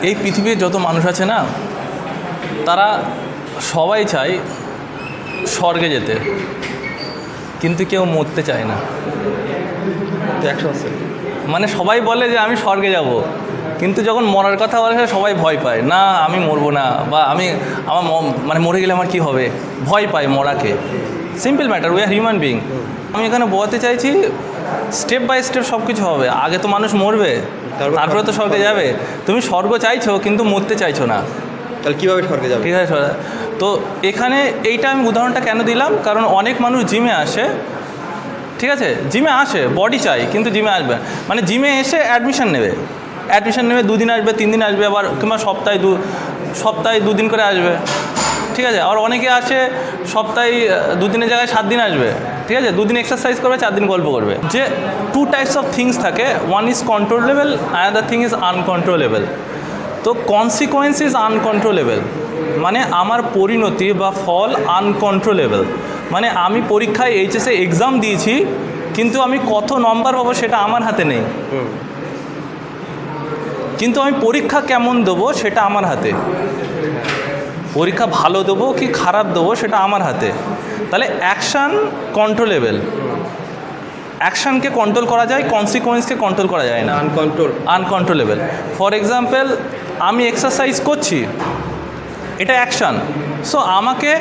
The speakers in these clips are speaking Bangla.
এই পৃথিবীর যত মানুষ আছে না, তারা সবাই চায় স্বর্গে যেতে, কিন্তু কেউ মরতে চায় না। 100%। মানে সবাই বলে যে আমি স্বর্গে যাব, কিন্তু যখন মরার কথা বলে সবাই ভয় পায়, না আমি মরবো না, বা আমার মানে মরে গেলে আমার কী হবে, ভয় পায় মরাকে। Simple matter, we are human being. আমি এখানে বোঝাতে চাইছি স্টেপ বাই স্টেপ সব কিছু হবে। আগে তো মানুষ মরবে, তারপরে তো স্বর্গে যাবে। তুমি স্বর্গ চাইছো কিন্তু মরতে চাইছো না, তাহলে কীভাবে স্বর্গে যাবে? ঠিক আছে। তো এখানে এইটা আমি উদাহরণটা কেন দিলাম, কারণ অনেক মানুষ জিমে আসে, ঠিক আছে, জিমে আসে বডি চাই কিন্তু জিমে আসবে, মানে জিমে এসে অ্যাডমিশন নেবে 2 দিন আসবে, 3 দিন আসবে, আবার কিংবা সপ্তাহে 2 দিন করে আসবে, ঠিক আছে। আর অনেকে আসে সপ্তাহে 2 দিনের জায়গায় 7 দিন আসবে, ঠিক আছে, 2 দিন এক্সারসাইজ করবে, 4 দিন গল্প করবে। যে 2 টাইপস অফ থিংস থাকে, one is controllable, another thing is uncontrollable. তো কনসিকোয়েন্স ইজ আনকন্ট্রোলেবল, মানে আমার পরিণতি বা ফল আনকন্ট্রোলেবল। মানে আমি পরীক্ষায় এইচএসে এক্সাম দিয়েছি, কিন্তু আমি কত নম্বর পাবো সেটা আমার হাতে নেই, কিন্তু আমি পরীক্ষা কেমন দেবো সেটা আমার হাতে। পরীক্ষা ভালো দেবো কি খারাপ দেবো সেটা আমার হাতে। তাহলে অ্যাকশান কন্ট্রোলেবল, অ্যাকশানকে কন্ট্রোল করা যায়, কনসিকোয়েন্সকে কন্ট্রোল করা যায় না, আনকন্ট্রোলেবল। ফর এক্সাম্পল, আমি এক্সারসাইজ করছি, এটা অ্যাকশান। সো আমাকে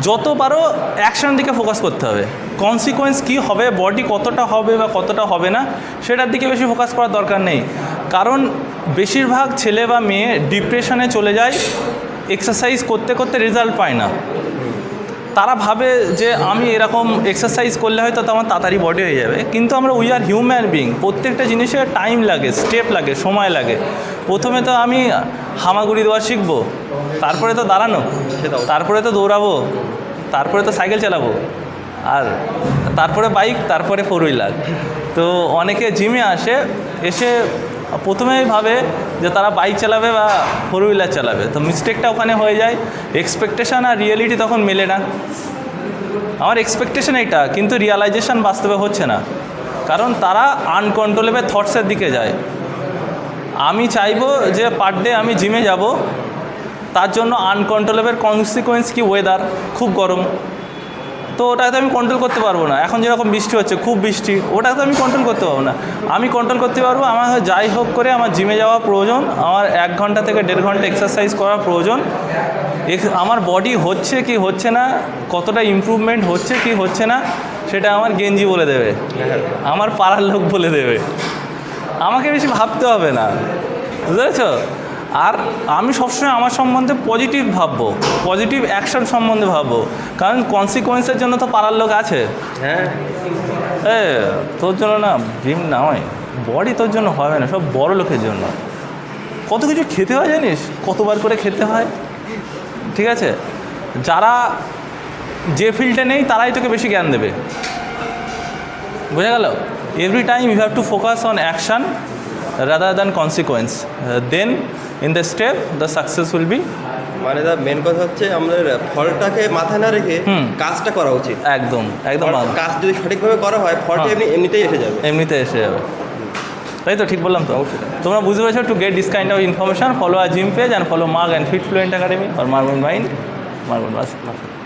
যত পারো অ্যাকশান দিকে ফোকাস করতে হবে। কনসিকোয়েন্স কী হবে, বডি কতটা হবে বা কতটা হবে না, সেটার দিকে বেশি ফোকাস করার দরকার নেই। কারণ বেশিরভাগ ছেলে বা মেয়ে ডিপ্রেশনে চলে যায় এক্সারসাইজ করতে করতে রেজাল্ট পায় না। তারা ভাবে যে আমি এরকম এক্সারসাইজ করলে হয়তো তো আমার তাড়াতাড়ি বডি হয়ে যাবে, কিন্তু আমরা উই আর হিউম্যান বিং। প্রত্যেকটা জিনিসের টাইম লাগে, স্টেপ লাগে, সময় লাগে। প্রথমে তো আমি হামাগুড়ি দেওয়া শিখবো, তারপরে তো দাঁড়ানো, তারপরে তো দৌড়াবো, তারপরে তো সাইকেল চালাবো, আর তারপরে বাইক, তারপরে 4 হুইলার। তো অনেকে জিমে আসে, এসে প্রথমেই ভাবে যে তারা বাইক চালাবে বা 4 হুইলার চালাবে, তো মিস্টেকটা ওখানে হয়ে যায়। এক্সপেকটেশান আর রিয়েলিটি তখন মেলে না। আমার এক্সপেকটেশান এইটা, কিন্তু রিয়ালাইজেশান বাস্তবে হচ্ছে না, কারণ তারা আনকন্ট্রোলেবল থটসের দিকে যায়। আমি চাইবো যে পার ডে আমি জিমে যাব, তার জন্য আনকন্ট্রোলেবল কনসিকোয়েন্স কি, ওয়েদার খুব গরম, তো ওটাতে আমি কন্ট্রোল করতে পারবো না। এখন যেরকম বৃষ্টি হচ্ছে, খুব বৃষ্টি, ওটাতে আমি কন্ট্রোল করতে পারবো না। আমি কন্ট্রোল করতে পারবো আমার যাই হোক করে আমার জিমে যাওয়া প্রয়োজন, আমার 1 ঘন্টা থেকে 1.5 ঘন্টা এক্সারসাইজ করা প্রয়োজন। আমার বডি হচ্ছে কি হচ্ছে না, কতটা ইমপ্রুভমেন্ট হচ্ছে কি হচ্ছে না, সেটা আমার গেঞ্জি বলে দেবে, আমার পাড়ার লোক বলে দেবে। আমাকে বেশি ভাবতে হবে না, বুঝতে পেরেছো? আর আমি সবসময় আমার সম্বন্ধে পজিটিভ ভাববো, পজিটিভ অ্যাকশন সম্বন্ধে ভাববো, কারণ কনসিকোয়েন্সের জন্য তো পাড়ার লোক আছে। হ্যাঁ, তোর জন্য না জিম নয়, বডি তোর জন্য হবে না, সব বড় লোকের জন্য। কত কিছু খেতে হয় জানিস, কতবার করে খেতে হয়, ঠিক আছে। যারা যে ফিল্ডে নেই তারাই তোকে বেশি জ্ঞান দেবে, বোঝা গেল? Every time you have to focus on action rather than consequence, then in the step the success will be। মানে দা মেন কথা হচ্ছে আমাদের ফলটাকে মাথায় না রেখে কাজটা করা উচিত। একদম কাজ যদি সঠিকভাবে করা হয়, ফলটা এমনিতেই এসে যাবে। তাই তো ঠিক বললাম তো? তোমরা বুঝতে পেরেছো? To get this kind of information, follow our gym page and follow Marg and fit fluent academy or Marg and Mind, Marg and Mind।